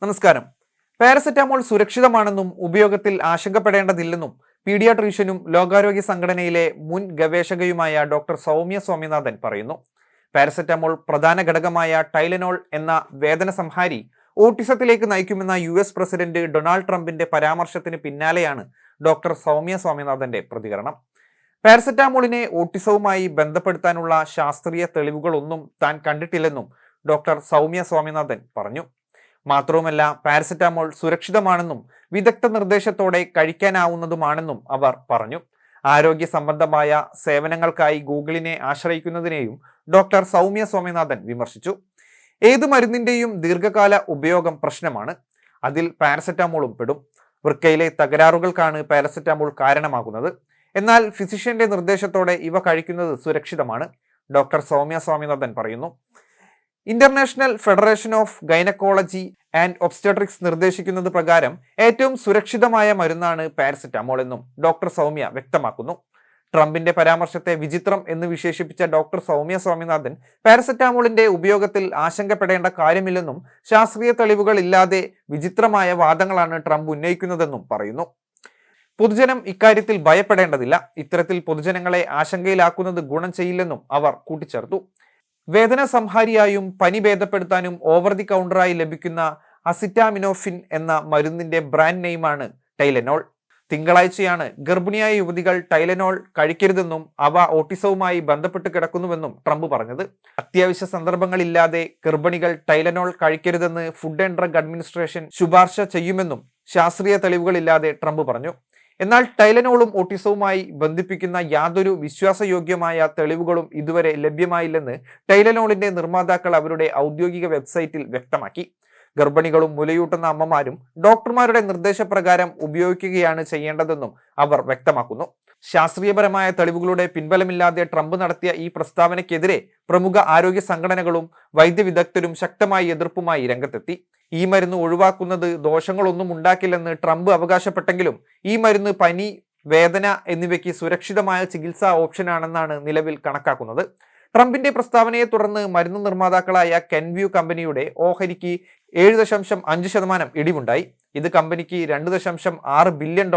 നമസ്കാരം. പാരസെറ്റാമോൾ സുരക്ഷിതമാണെന്നും ഉപയോഗത്തിൽ ആശങ്കപ്പെടേണ്ടതില്ലെന്നും പീഡിയാട്രീഷ്യനും ലോകാരോഗ്യ സംഘടനയിലെ മുൻ ഗവേഷകയുമായ ഡോക്ടർ സൗമ്യ സ്വാമിനാഥൻ പറയുന്നു. പാരസെറ്റാമോൾ പ്രധാന ഘടകമായ ടൈലനോൾ എന്ന വേദന സംഹാരി ഓട്ടിസത്തിലേക്ക് നയിക്കുമെന്ന US പ്രസിഡന്റ് ഡൊണാൾഡ് ട്രംപിന്റെ പരാമർശത്തിന് പിന്നാലെയാണ് ഡോക്ടർ സൗമ്യ സ്വാമിനാഥന്റെ പ്രതികരണം. പാരസെറ്റാമോളിനെ ഓട്ടിസവുമായി ബന്ധപ്പെടുത്താനുള്ള ശാസ്ത്രീയ തെളിവുകളൊന്നും താൻ കണ്ടിട്ടില്ലെന്നും ഡോക്ടർ സൗമ്യ സ്വാമിനാഥൻ പറഞ്ഞു. മാത്രവുമല്ല, പാരസെറ്റാമോൾ സുരക്ഷിതമാണെന്നും വിദഗ്ധ നിർദ്ദേശത്തോടെ കഴിക്കാനാവുന്നതുമാണെന്നും അവർ പറഞ്ഞു. ആരോഗ്യ സംബന്ധമായ സേവനങ്ങൾക്കായി ഗൂഗിളിനെ ആശ്രയിക്കുന്നതിനെയും ഡോക്ടർ സൗമ്യ സ്വാമിനാഥൻ വിമർശിച്ചു. ഏതു മരുന്നിന്റെയും ദീർഘകാല ഉപയോഗം പ്രശ്നമാണ്. അതിൽ പാരസെറ്റാമോളും പെടും. വൃക്കയിലെ തകരാറുകൾക്കാണ് പാരസെറ്റാമോൾ കാരണമാകുന്നത്. എന്നാൽ ഫിസിഷ്യന്റെ നിർദ്ദേശത്തോടെ ഇവ കഴിക്കുന്നത് സുരക്ഷിതമാണ്, ഡോക്ടർ സൗമ്യ സ്വാമിനാഥൻ പറയുന്നു. International federation of gynaecology and obstetrics നിർദ്ദേശിക്കുന്നത് പ്രകാരം ഏറ്റവും സുരക്ഷിതമായ മരുന്നാണ് പാരസെറ്റാമോൾ എന്നും ഡോക്ടർ സൗമ്യ വ്യക്തമാക്കുന്നു. ട്രംപിന്റെ പരാമർശത്തെ വിചിത്രം എന്ന് വിശേഷിപ്പിച്ച ഡോക്ടർ സൗമ്യ സ്വാമിനാഥൻ പാരസെറ്റാമോളിന്റെ ഉപയോഗത്തിൽ ആശങ്കപ്പെടേണ്ട കാര്യമില്ലെന്നും ശാസ്ത്രീയ തെളിവുകൾ ഇല്ലാതെ വിചിത്രമായ വാദങ്ങളാണ് ട്രംപ് ഉന്നയിക്കുന്നതെന്നും പറയുന്നു. പൊതുജനം ഇക്കാര്യത്തിൽ ഭയപ്പെടേണ്ടതില്ല. ഇത്തരത്തിൽ പൊതുജനങ്ങളെ ആശങ്കയിലാക്കുന്നത് ഗുണം ചെയ്യില്ലെന്നും അവർ കൂട്ടിച്ചേർത്തു. വേദന സംഹാരിയായും പനി ഭേദപ്പെടുത്താനും ഓവർ ദി കൗണ്ടറായി ലഭിക്കുന്ന അസിറ്റാമിനോഫിൻ എന്ന മരുന്നിന്റെ ബ്രാൻഡ് നെയിമാണ് ടൈലനോൾ. തിങ്കളാഴ്ചയാണ് ഗർഭിണിയായ യുവതികൾ ടൈലനോൾ കഴിക്കരുതെന്നും അവ ഓട്ടിസവുമായി ബന്ധപ്പെട്ട് കിടക്കുന്നുവെന്നും ട്രംപ് പറഞ്ഞത്. അത്യാവശ്യ സന്ദർഭങ്ങളില്ലാതെ ഗർഭിണികൾ ടൈലനോൾ കഴിക്കരുതെന്ന് ഫുഡ് ആൻഡ് ഡ്രഗ് അഡ്മിനിസ്ട്രേഷൻ ശുപാർശ ചെയ്യുമെന്നും ശാസ്ത്രീയ തെളിവുകളില്ലാതെ ട്രംപ് പറഞ്ഞു. എന്നാൽ ടൈലനോളും ഓട്ടിസവുമായി ബന്ധിപ്പിക്കുന്ന യാതൊരു വിശ്വാസയോഗ്യമായ തെളിവുകളും ഇതുവരെ ലഭ്യമായില്ലെന്ന് ടൈലനോളിന്റെ നിർമ്മാതാക്കൾ അവരുടെ ഔദ്യോഗിക വെബ്സൈറ്റിൽ വ്യക്തമാക്കി. ഗർഭിണികളും മുലയൂട്ടുന്ന അമ്മമാരും ഡോക്ടർമാരുടെ നിർദ്ദേശപ്രകാരം ഉപയോഗിക്കുകയാണ് ചെയ്യേണ്ടതെന്നും അവർ വ്യക്തമാക്കുന്നു. ശാസ്ത്രീയപരമായ തെളിവുകളുടെ പിൻബലമില്ലാതെ ട്രംപ് നടത്തിയ ഈ പ്രസ്താവനയ്ക്കെതിരെ പ്രമുഖ ആരോഗ്യ സംഘടനകളും വൈദ്യവിദഗ്ധരും ശക്തമായ എതിർപ്പുമായി രംഗത്തെത്തി. ഈ മരുന്ന് ഒഴിവാക്കുന്നത് ദോഷങ്ങളൊന്നും ഉണ്ടാക്കില്ലെന്ന് ട്രംപ് അവകാശപ്പെട്ടെങ്കിലും ഈ മരുന്ന് പനി, വേദന എന്നിവയ്ക്ക് സുരക്ഷിതമായ ചികിത്സാ ഓപ്ഷനാണെന്നാണ് നിലവിൽ കണക്കാക്കുന്നത്. ട്രംപിന്റെ പ്രസ്താവനയെ തുടർന്ന് മരുന്ന് നിർമ്മാതാക്കളായ കെൻവ്യൂ കമ്പനിയുടെ ഓഹരിക്ക് 7.5% ഇടിവുണ്ടായി. ഇത് കമ്പനിക്ക് $2.6 ബില്യൺ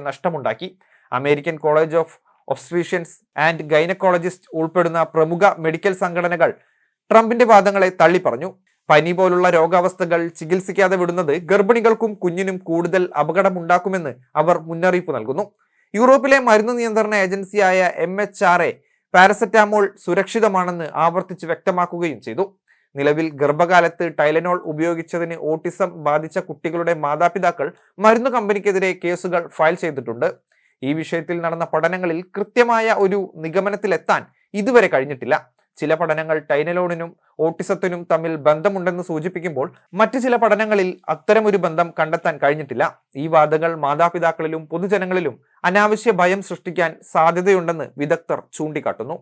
നഷ്ടമുണ്ടാക്കി. American College of Obstetricians and Gynaecologist ഉൾപ്പെടുന്ന പ്രമുഖ മെഡിക്കൽ സംഘടനകൾ ട്രംപിന്റെ വാദങ്ങളെ തള്ളിപ്പറഞ്ഞു. പനി പോലുള്ള രോഗാവസ്ഥകൾ ചികിത്സിക്കാതെ വിടുന്നത് ഗർഭിണികൾക്കും കുഞ്ഞിനും കൂടുതൽ അപകടമുണ്ടാക്കുമെന്ന് അവർ മുന്നറിയിപ്പ് നൽകുന്നു. യൂറോപ്പിലെ മരുന്ന് നിയന്ത്രണ ഏജൻസിയായ MHRA പാരസെറ്റാമോൾ സുരക്ഷിതമാണെന്ന് ആവർത്തിച്ച് വ്യക്തമാക്കുകയും ചെയ്തു. നിലവിൽ ഗർഭകാലത്ത് ടൈലനോൾ ഉപയോഗിച്ചതിന് ഓട്ടിസം ബാധിച്ച കുട്ടികളുടെ മാതാപിതാക്കൾ മരുന്ന് കമ്പനിക്കെതിരെ കേസുകൾ ഫയൽ ചെയ്തിട്ടുണ്ട്. ഈ വിഷയത്തിൽ നടന്ന പഠനങ്ങളിൽ കൃത്യമായ ഒരു നിഗമനത്തിലെത്താൻ ഇതുവരെ കഴിഞ്ഞിട്ടില്ല. ചില പഠനങ്ങൾ ടൈലനോളിനും ഓട്ടിസത്തിനും തമ്മിൽ ബന്ധമുണ്ടെന്ന് സൂചിപ്പിക്കുമ്പോൾ മറ്റു ചില പഠനങ്ങളിൽ അത്തരമൊരു ബന്ധം കണ്ടെത്താൻ കഴിഞ്ഞിട്ടില്ല. ഈ വാദങ്ങൾ മാതാപിതാക്കളിലും പൊതുജനങ്ങളിലും അനാവശ്യ ഭയം സൃഷ്ടിക്കാൻ സാധ്യതയുണ്ടെന്ന് വിദഗ്ധർ ചൂണ്ടിക്കാട്ടുന്നു.